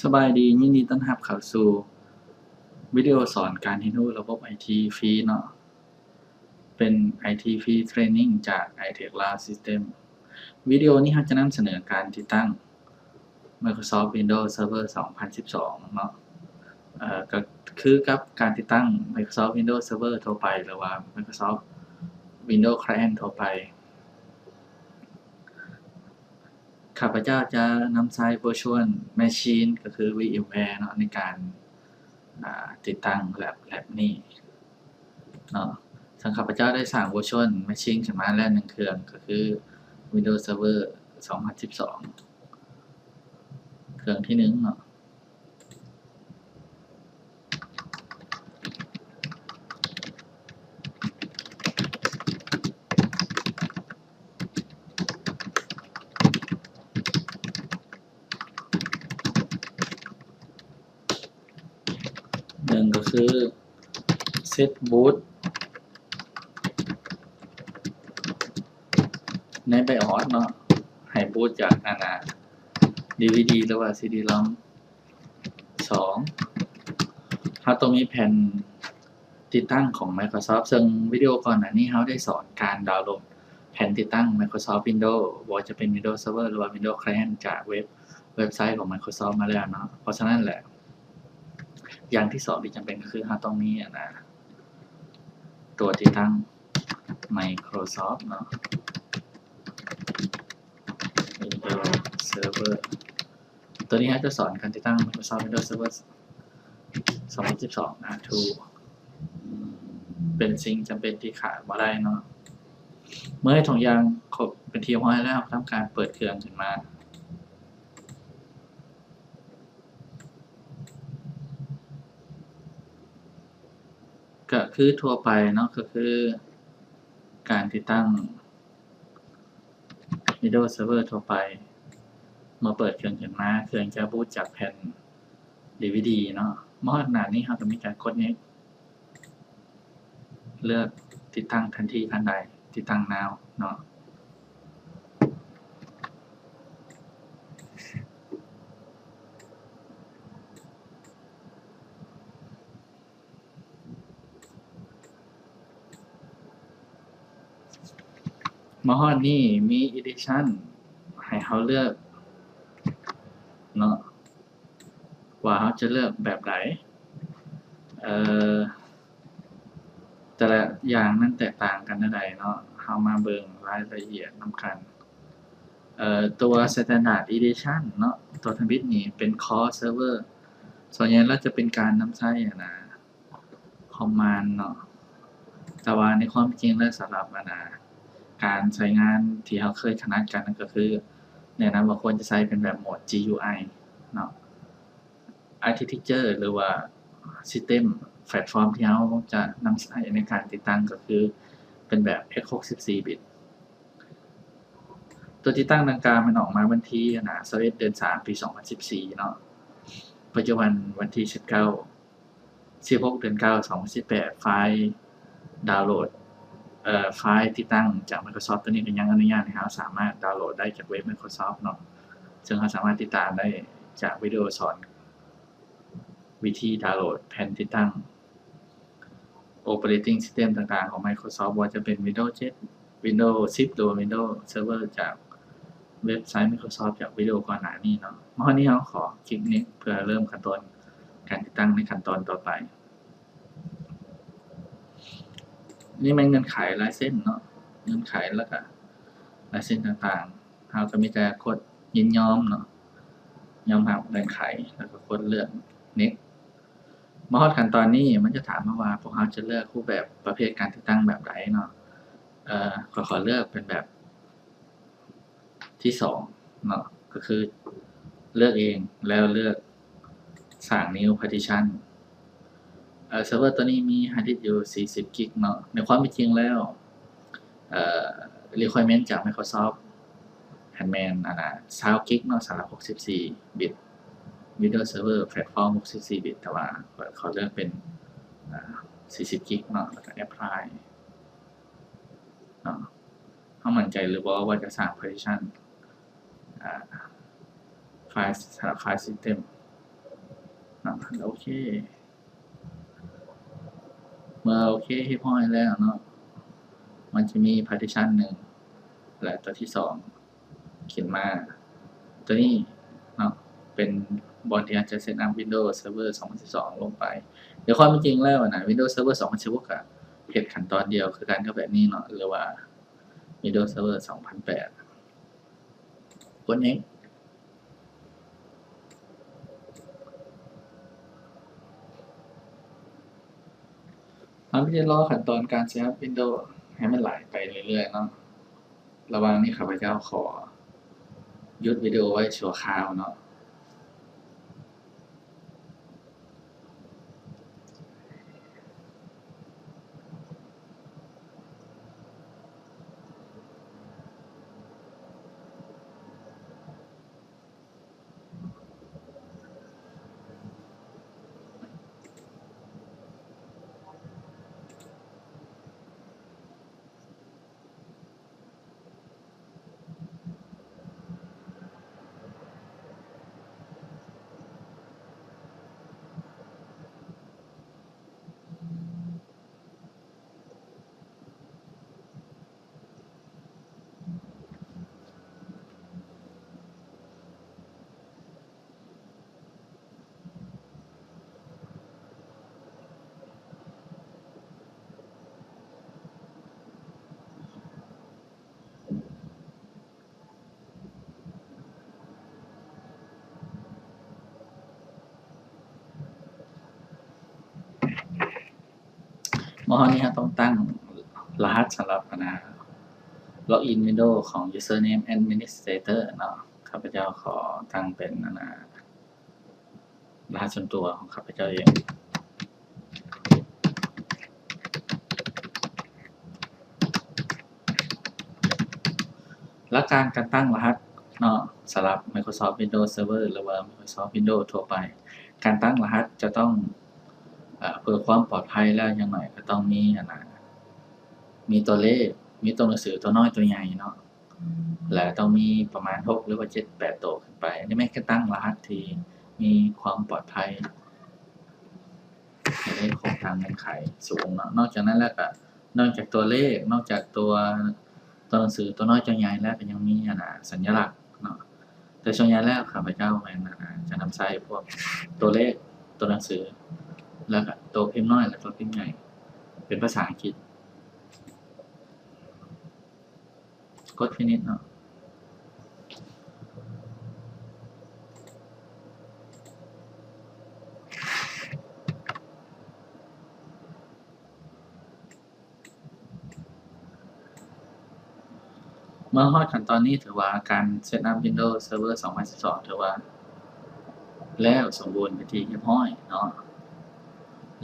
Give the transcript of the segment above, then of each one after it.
สบายดียินดีต้อนรับเข้าสู่วิดีโอสอนการเรียนรู้ระบบ IT ฟรีเนาะเป็น IT ฟรีเทรนนิ่งจาก iTech Lab System วิดีโอนี้เราจะนำเสนอการติดตั้ง Microsoft Windows Server 2012 เนาะก็คือกับการติดตั้ง Microsoft Windows Server ทั่วไปหรือว่า Microsoft Windows Client ทั่วไปข้าพเจ้าจะนำใช้ Virtual Machine ก็คือ VMware เนาะในการติดตั้งแลบนี้เนาะทางข้าพเจ้าได้สร้าง Virtual Machine ขึ้นมาแล้ว1เครื่องก็คือ Windows Server 2012 เครื่องที่1เนาะ1ก็คือ Set Boot ใน BIOS เนาะให้บูตจากDVD หรือว่า CD-ROM 2เราต้องมีแผ่นติดตั้งของ Microsoft ซึ่งวิดีโอก่อนหน้านี้เราได้สอนการดาวน์โหลดแผ่นติดตั้ง Microsoft Windows บ่ว่าจะเป็น Windows Server หรือว่า Windows Client จากเว็บไซต์ของ Microsoft มาแล้วเนาะเพราะฉะนั้นแหละอย่างที่2ที่จำเป็นก็คือเราต้องมีตัวติดตั้ง Microsoft เนาะ Windows Server ตัวนี้เราจะสอนการติดตั้ง Microsoft Windows Server 2012 R2 เป็นสิ่งจำเป็นที่ขาดบ่ได้เนาะเมื่อให้ทุกอย่างครบเป็นที่เรียบร้อยแล้วทำการเปิดเครื่องขึ้นมาก็คือทั่วไปเนาะก็คือการติดตั้ง Windows Server ทั่วไปเมื่อเปิดเครื่องขึ้นมาเครื่องจะบูตจากแผ่น DVD เนาะเมื่อขณะนี้เราก็มีการกด Next เลือกติดตั้งทันทีทันใดติดตั้ง Now เนาะมาฮอดนี้มี Edition ให้เราเลือกเนาะว่าเราจะเลือกแบบใดแต่ละอย่างนั้นแตกต่างกันจั่งใดเนาะเรามาเบิ่งรายละเอียดนำกันตัว Standard Edition เนาะตัวทำบิดนี่เป็น Core Server ส่วนใหญ่แล้วจะเป็นการนำใช้Command เนาะแต่ว่าในความจริงแล้วสำหรับการใช้งานที่เราเคยถนัดกันนั่นก็คือแนะนำว่าควรจะใช้เป็นแบบโหมด GUI เนาะ Architecture หรือว่า System แพลตฟอร์มที่เราจะนำใช้ในการติดตั้งก็คือเป็นแบบ x64 บิตตัวติดตั้งดังกล่าวมันออกมาวันที่21เดือน3ปี2014เนาะปัจจุบันวันที่16เดือน9 2018ไฟล์ดาวน์โหลดไฟล์ติดตั้งจาก Microsoft ตัวนี้ก็ยังอนุญาตให้เราสามารถดาวน์โหลดได้จากเว็บ Microsoft เนาะซึ่งเราสามารถติดตามได้จากวิดีโอสอนวิธีดาวน์โหลดแผ่นติดตั้ง Operating System ต่างๆของ Microsoft ว่าจะเป็น Windows 7 Windows 10 หรือว่า Windows Server จากเว็บไซต์ Microsoft จากวิดีโอก่อนหน้านี้เนาะมาวันนี้เราขอคลิกนี้เพื่อเริ่มขั้นตอนการติดตั้งในขั้นตอนต่อไปนี่มันเงื่อนไขลายเส้นเนาะเงื่อนไขแล้วก็ลายเส้นต่างๆเราก็มีแต่กดยินยอมเนาะยอมรับเงื่อนไขแล้วก็กดเลือก next มาฮอดขั้นตอนนี้มันจะถามมาว่าพวกเราจะเลือกรูปแบบประเภทการติดตั้งแบบใดเนาะขอเลือกเป็นแบบที่2เนาะก็คือเลือกเองแล้วเลือกสร้าง new partition เซิร์ฟเวอร์ตัวนี้มี hard disk อยู่40 กิกเนาะในความเป็นจริงแล้วrequirement จาก Microsoft Handman 20 กิกเนาะสำหรับ64 บิต Windows Server แพลตฟอร์ม64 บิตแต่ว่าขอเลือกเป็น40 กิกเนาะแล้วก็ apply เนาะเรามั่นใจหรือบ่ว่าจะสร้าง partition ไฟล์สำหรับไฟล์ system โอเคเมื่อโอเคเรียบร้อยแล้วเนาะมันจะมี partition หนึ่งและตัวที่สองเขียนมาตัวนี้เนาะเป็นบอร์ดที่อาจจะเซตอัพ Windows Server 2012 ลงไปเดี๋ยวความเป็นจริงแล้วนะ Windows Server 2016อะเฮ็ดขั้นตอนเดียวคือการกับแบบนี้เนาะหรือว่า Windows Server 2008กด next เราไม่ได้รอขั้นตอนการเซตอัพ Windows ให้มันไหลไปเรื่อยๆเนาะระหว่างนี้ข้าพเจ้าขอหยุดวิดีโอไว้ชั่วคราวเนาะเมื่อนี้เราต้องตั้งรหัสสำหรับล็อกอิน Windows ของ Username Administrator เนาะข้าพเจ้าขอตั้งเป็นรหัสส่วนตัวของข้าพเจ้าเองหลักการการตั้งรหัสเนาะสำหรับ Microsoft Windows Server หรือว่า Microsoft Windows ทั่วไปการตั้งรหัสจะต้องเพื่อความปลอดภัยแล้วอย่างน้อยก็ต้องมีมีตัวเลขมีตัวหนังสือตัวน้อยตัวใหญ่เนาะและต้องมีประมาณ6หรือว่า7 8ตัวขึ้นไปอันนี้แม่นคือตั้งรหัสที่มีความปลอดภัยให้ได้ครบตามเงื่อนไขสูงเนาะนอกจากนั้นแล้วก็นอกจากตัวเลขนอกจากตัวหนังสือตัวน้อยตัวใหญ่แล้วก็ยังมีสัญลักษณ์เนาะแต่ส่วนใหญ่แล้วข้าพเจ้าแม่นจะนำใช้พวกตัวเลขตัวหนังสือแล้วก็ตัวพิมพ์น้อยและตัวพิมพ์ใหญ่เป็นภาษาอังกฤษกด finish เนาะเมื่อฮอดขั้นตอนนี้ถือว่าการเซตอัพ Windows Server 2012 ถือว่าแล้วสมบูรณ์เป็นที่เรียบร้อยเนาะ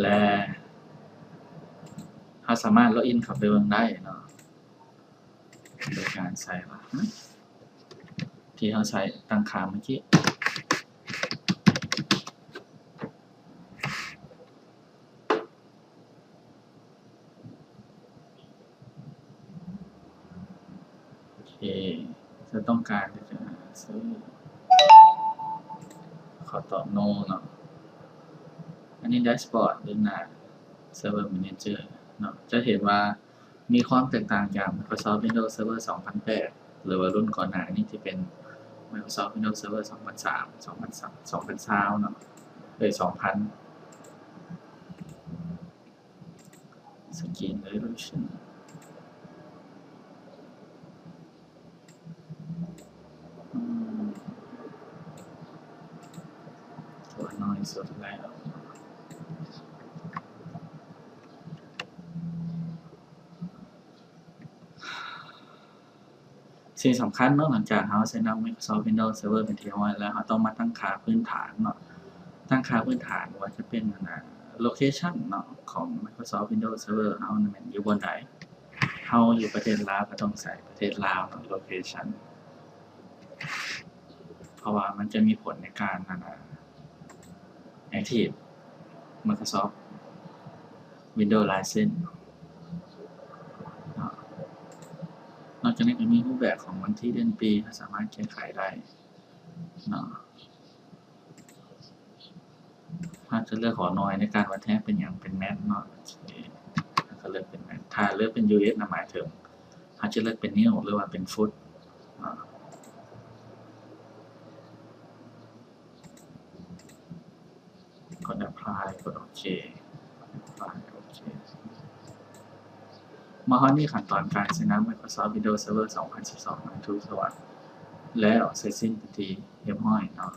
และเราสามารถล็อกอินเข้าไปเบิ่งได้เนาะโดยการใส่รหัสที่เราใส่ตั้งค่าเมื่อกี้โอเคจะต้องการที่จะซื้อขอตอบ no เนาะอันนี้แดชบอร์ดหรือหน้า Server Manager เนาะจะเห็นว่ามีความแตกต่างจาก Microsoft Windows Server 2008 หรือว่ารุ่นก่อนหน้านี้ที่เป็น Microsoft Windows Server 2003 2020เนาะ2000 Screen Resolution ตัวน้อยสุดแล้วสิ่งสำคัญเนาะหลังจากเราเซตอัพ Microsoft Windows Server เป็นที่เรียบร้อยแล้วเราต้องมาตั้งค่าพื้นฐานเนาะตั้งค่าพื้นฐานว่าจะเป็นlocation เนาะของ Microsoft Windows Server เราแม่นอยู่บนใดเราอยู่ประเทศลาวก็ต้องใส่ประเทศลาวเนาะ location เพราะว่ามันจะมีผลในการactive Microsoft Windows License นอกจากนั้นก็มีรูปแบบของวันที่เดือนปีสามารถแก้ไขได้เนาะ ถ้าจะเลือกหอน้อยในการวัดแท้เป็นอย่างเป็นแมตเนาะโอเคก็เลือกเป็นแมตถ้าเลือกเป็น US นะหมายถึงถ้าจะเลือกเป็นนิ้วหรือว่าเป็นฟุตกด apply กดโอเค apply โอเคมาฮอดนี้ขั้นตอนการใช้งาน Microsoft Windows Server 2012 นะทุกสวัสดิ์แล้วเสร็จสิ้นพิธีเรียบร้อยเนาะ